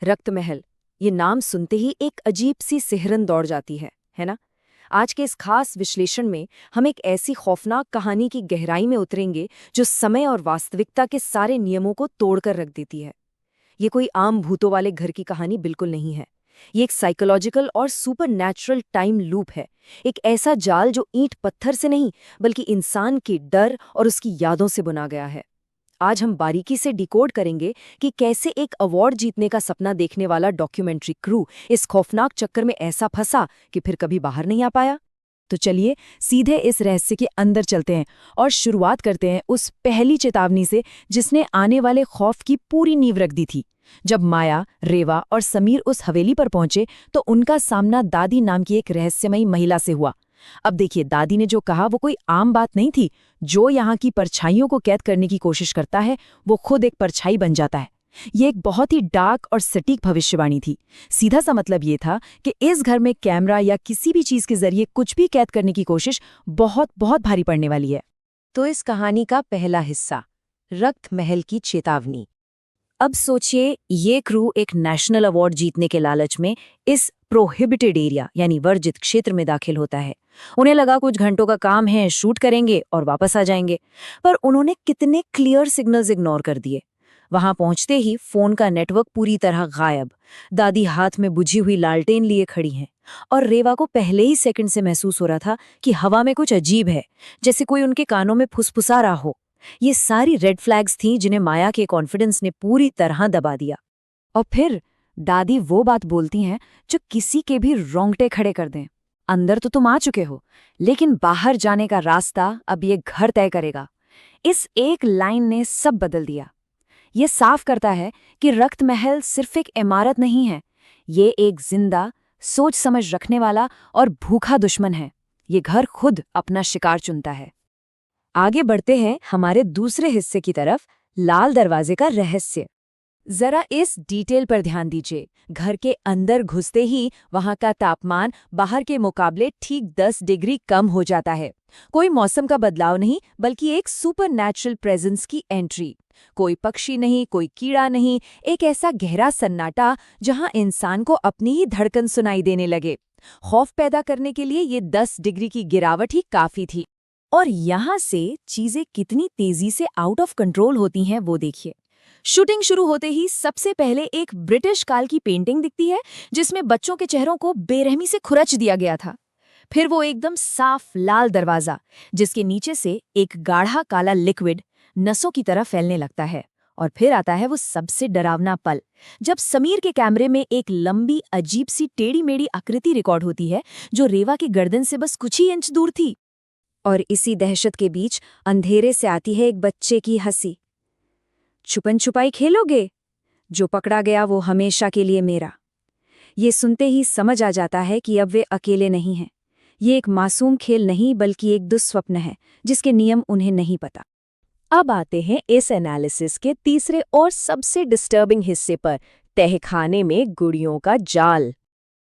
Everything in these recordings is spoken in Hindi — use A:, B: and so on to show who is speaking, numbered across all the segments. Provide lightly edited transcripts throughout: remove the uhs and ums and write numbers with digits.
A: रक्त महल, ये नाम सुनते ही एक अजीब सी सिहरन दौड़ जाती है ना? आज के इस खास विश्लेषण में हम एक ऐसी खौफनाक कहानी की गहराई में उतरेंगे जो समय और वास्तविकता के सारे नियमों को तोड़कर रख देती है। ये कोई आम भूतों वाले घर की कहानी बिल्कुल नहीं है। ये एक साइकोलॉजिकल और सुपरनैचुरल टाइम लूप है। एक ऐसा जाल जो ईंट पत्थर से नहीं बल्कि इंसान के डर और उसकी यादों से बुना गया है। आज हम बारीकी से डिकोड करेंगे कि कैसे एक अवार्ड जीतने का सपना देखने वाला डॉक्यूमेंट्री क्रू इस खौफनाक चक्कर में ऐसा फंसा कि फिर कभी बाहर नहीं आ पाया। तो चलिए सीधे इस रहस्य के अंदर चलते हैं और शुरुआत करते हैं उस पहली चेतावनी से जिसने आने वाले खौफ की पूरी नींव रख दी थी। जब माया, रेवा और समीर उस हवेली पर पहुंचे तो उनका सामना दादी नाम की एक रहस्यमयी महिला से हुआ। अब देखिए, दादी ने जो कहा वो कोई आम बात नहीं थी। जो यहाँ की परछाइयों को कैद करने की कोशिश करता है वो खुद एक परछाई बन जाता है। ये एक बहुत ही डार्क और सटीक भविष्यवाणी थी। सीधा सा मतलब ये था कि इस घर में कैमरा या किसी भी चीज के जरिए कुछ भी कैद करने की कोशिश बहुत बहुत भारी पड़ने वाली है। तो इस कहानी का पहला हिस्सा, रक्त महल की चेतावनी। अब सोचिए, ये क्रू एक नेशनल अवार्ड जीतने के लालच में इस प्रोहिबिटेड एरिया यानी वर्जित क्षेत्र में दाखिल होता है। उन्हें लगा कुछ घंटों का काम है, शूट करेंगे और वापस आ जाएंगे। पर उन्होंने कितने क्लियर सिग्नल्स इग्नोर कर दिए। वहां पहुंचते ही फोन का नेटवर्क पूरी तरह गायब। दादी हाथ में बुझी हुई लालटेन लिए खड़ी हैं और रेवा को पहले ही सेकंड से महसूस हो रहा था कि हवा में कुछ अजीब है, जैसे कोई उनके कानों में फुसफुसा रहा हो। ये सारी रेड फ्लैग्स थीं जिन्हें माया के कॉन्फिडेंस ने पूरी तरह दबा दिया। और फिर दादी वो बात बोलती हैं जो किसी के भी रोंगटे खड़े कर दें। अंदर तो तुम आ चुके हो, लेकिन बाहर जाने का रास्ता अब ये घर तय करेगा। इस एक लाइन ने सब बदल दिया। ये साफ करता है कि रक्त महल सिर्फ एक इमारत नहीं है, ये एक जिंदा, सोच समझ रखने वाला और भूखा दुश्मन है। ये घर खुद अपना शिकार चुनता है। आगे बढ़ते हैं हमारे दूसरे हिस्से की तरफ, लाल दरवाजे का रहस्य। जरा इस डिटेल पर ध्यान दीजिए। घर के अंदर घुसते ही वहां का तापमान बाहर के मुकाबले ठीक 10 डिग्री कम हो जाता है। कोई मौसम का बदलाव नहीं, बल्कि एक सुपरनैचुरल प्रेजेंस की एंट्री। कोई पक्षी नहीं, कोई कीड़ा नहीं, एक ऐसा गहरा सन्नाटा जहां इंसान को अपनी ही धड़कन सुनाई देने लगे। खौफ पैदा करने के लिए ये 10 डिग्री की गिरावट ही काफी थी। और यहां से चीजें कितनी तेजी से आउट ऑफ कंट्रोल होती हैं वो देखिए। शूटिंग शुरू होते ही सबसे पहले एक ब्रिटिश काल की पेंटिंग दिखती है जिसमें बच्चों के चेहरों को बेरहमी से खुरच दिया गया था। फिर वो एकदम साफ लाल दरवाजा जिसके नीचे से एक गाढ़ा काला लिक्विड नसों की तरह फैलने लगता है। और फिर आता है वो सबसे डरावना पल, जब समीर के कैमरे में एक लंबी अजीब सी टेढ़ी मेढ़ी आकृति रिकॉर्ड होती है जो रेवा की गर्दन से बस कुछ ही इंच दूर थी। और इसी दहशत के बीच अंधेरे से आती है एक बच्चे की हंसी। छुपन छुपाई खेलोगे? जो पकड़ा गया वो हमेशा के लिए मेरा। ये सुनते ही समझ आ जाता है कि अब वे अकेले नहीं हैं। ये एक मासूम खेल नहीं बल्कि एक दुस्वप्न है जिसके नियम उन्हें नहीं पता। अब आते हैं इस एनालिसिस के तीसरे और सबसे डिस्टर्बिंग हिस्से पर, तहखाने में गुड़ियों का जाल।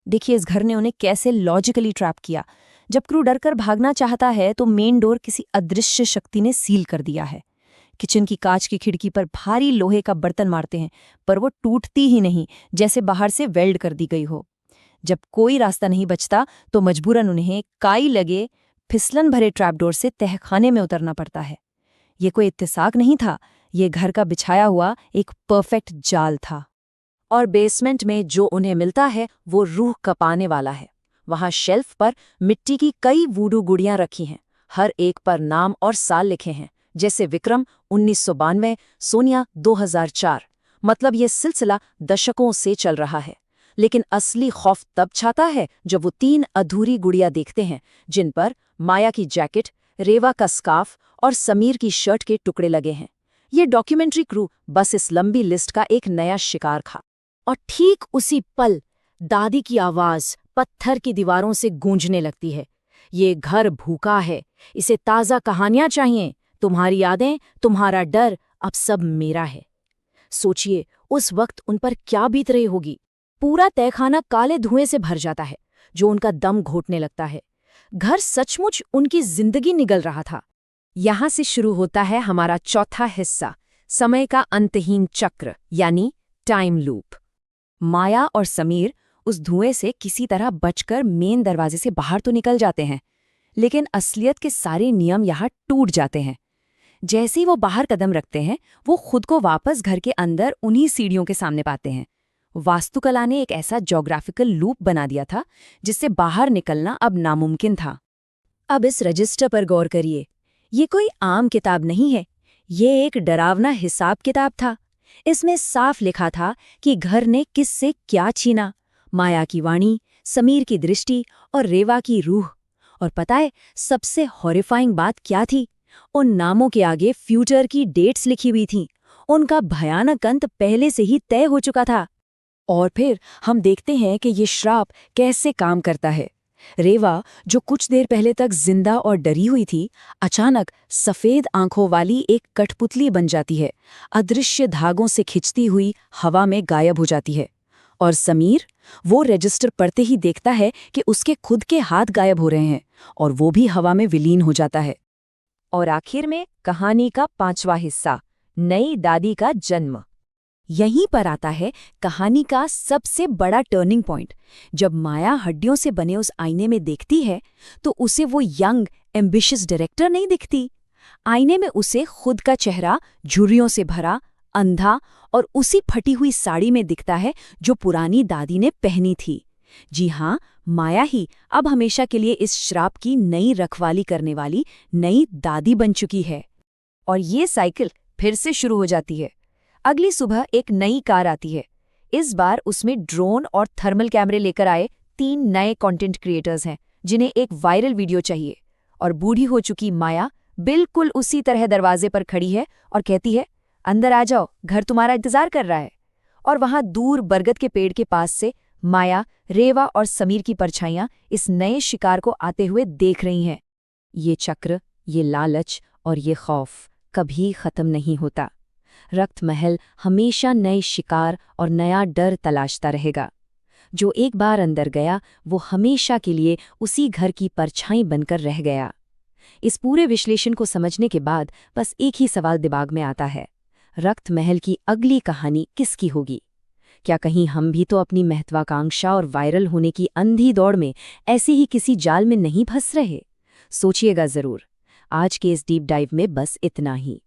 A: देखिए, इस घर ने उन्हें कैसे लॉजिकली ट्रैप किया। जब क्रू डरकर भागना चाहता है तो मेन डोर किसी अदृश्य शक्ति ने सील कर दिया है। किचन की कांच की खिड़की पर भारी लोहे का बर्तन मारते हैं पर वो टूटती ही नहीं, जैसे बाहर से वेल्ड कर दी गई हो। जब कोई रास्ता नहीं बचता तो मजबूरन उन्हें काई लगे फिसलन भरे ट्रैपडोर से तहखाने में उतरना पड़ता है। ये कोई इत्तेफाक नहीं था, ये घर का बिछाया हुआ एक परफेक्ट जाल था। और बेसमेंट में जो उन्हें मिलता है वो रूह कपाने वाला है। वहां शेल्फ पर मिट्टी की कई वूडू गुड़ियां रखी हैं, हर एक पर नाम और साल लिखे हैं, जैसे विक्रम 1992, सोनिया 2004। मतलब ये सिलसिला दशकों से चल रहा है। लेकिन असली खौफ तब छाता है जब वो 3 अधूरी गुड़ियां देखते हैं जिन पर माया की जैकेट, रेवा का स्कार्फ और समीर की शर्ट के टुकड़े लगे हैं। ये डॉक्यूमेंट्री क्रू बस इस लंबी लिस्ट का एक नया शिकार था। और ठीक उसी पल दादी की आवाज पत्थर की दीवारों से गूंजने लगती है। ये घर भूखा है, इसे ताज़ा कहानियां चाहिए। तुम्हारी यादें, तुम्हारा डर, अब सब मेरा है। सोचिए उस वक्त उन पर क्या बीत रही होगी। पूरा तहखाना काले धुएं से भर जाता है जो उनका दम घोटने लगता है। घर सचमुच उनकी जिंदगी निगल रहा था। यहां से शुरू होता है हमारा चौथा हिस्सा, समय का अंतहीन चक्र यानी टाइम लूप। माया और समीर उस धुएं से किसी तरह बचकर मेन दरवाजे से बाहर तो निकल जाते हैं, लेकिन असलियत के सारे नियम यहाँ टूट जाते हैं। जैसे ही वो बाहर कदम रखते हैं, वो खुद को वापस घर के अंदर उन्हीं सीढ़ियों के सामने पाते हैं। वास्तुकला ने एक ऐसा ज्योग्राफिकल लूप बना दिया था जिससे बाहर निकलना अब नामुमकिन था। अब इस रजिस्टर पर गौर करिए। ये कोई आम किताब नहीं है, ये एक डरावना हिसाब किताब था। इसमें साफ लिखा था कि घर ने किससे क्या छीना, माया की वाणी, समीर की दृष्टि और रेवा की रूह। और पता है सबसे हॉरिफाइंग बात क्या थी? उन नामों के आगे फ्यूचर की डेट्स लिखी हुई थीं। उनका भयानक अंत पहले से ही तय हो चुका था। और फिर हम देखते हैं कि ये श्राप कैसे काम करता है। रेवा, जो कुछ देर पहले तक जिंदा और डरी हुई थी, अचानक सफेद आंखों वाली एक कठपुतली बन जाती है, अदृश्य धागों से खिंचती हुई हवा में गायब हो जाती है। और समीर, वो रजिस्टर पढ़ते ही देखता है कि उसके खुद के हाथ गायब हो रहे हैं और वो भी हवा में विलीन हो जाता है। और आखिर में कहानी का 5वां हिस्सा, नई दादी का जन्म। यहीं पर आता है कहानी का सबसे बड़ा टर्निंग पॉइंट। जब माया हड्डियों से बने उस आईने में देखती है तो उसे वो यंग एम्बिशियस डायरेक्टर नहीं दिखती। आईने में उसे खुद का चेहरा झुर्रियों से भरा, अंधा और उसी फटी हुई साड़ी में दिखता है जो पुरानी दादी ने पहनी थी। जी हाँ, माया ही अब हमेशा के लिए इस श्राप की नई रखवाली करने वाली नई दादी बन चुकी है। और ये साइकिल फिर से शुरू हो जाती है। अगली सुबह एक नई कार आती है। इस बार उसमें ड्रोन और थर्मल कैमरे लेकर आए 3 नए कंटेंट क्रिएटर्स हैं जिन्हें एक वायरल वीडियो चाहिए। और बूढ़ी हो चुकी माया बिल्कुल उसी तरह दरवाजे पर खड़ी है और कहती है, अंदर आ जाओ, घर तुम्हारा इंतजार कर रहा है। और वहां दूर बरगद के पेड़ के पास से माया, रेवा और समीर की परछाइयां इस नए शिकार को आते हुए देख रही हैं। ये चक्र, ये लालच और ये खौफ कभी खत्म नहीं होता। रक्त महल हमेशा नए शिकार और नया डर तलाशता रहेगा। जो एक बार अंदर गया वो हमेशा के लिए उसी घर की परछाई बनकर रह गया। इस पूरे विश्लेषण को समझने के बाद बस एक ही सवाल दिमाग में आता है, रक्त महल की अगली कहानी किसकी होगी? क्या कहीं हम भी तो अपनी महत्वाकांक्षा और वायरल होने की अंधी दौड़ में ऐसे ही किसी जाल में नहीं फंस रहे? सोचिएगा जरूर। आज के इस डीप डाइव में बस इतना ही।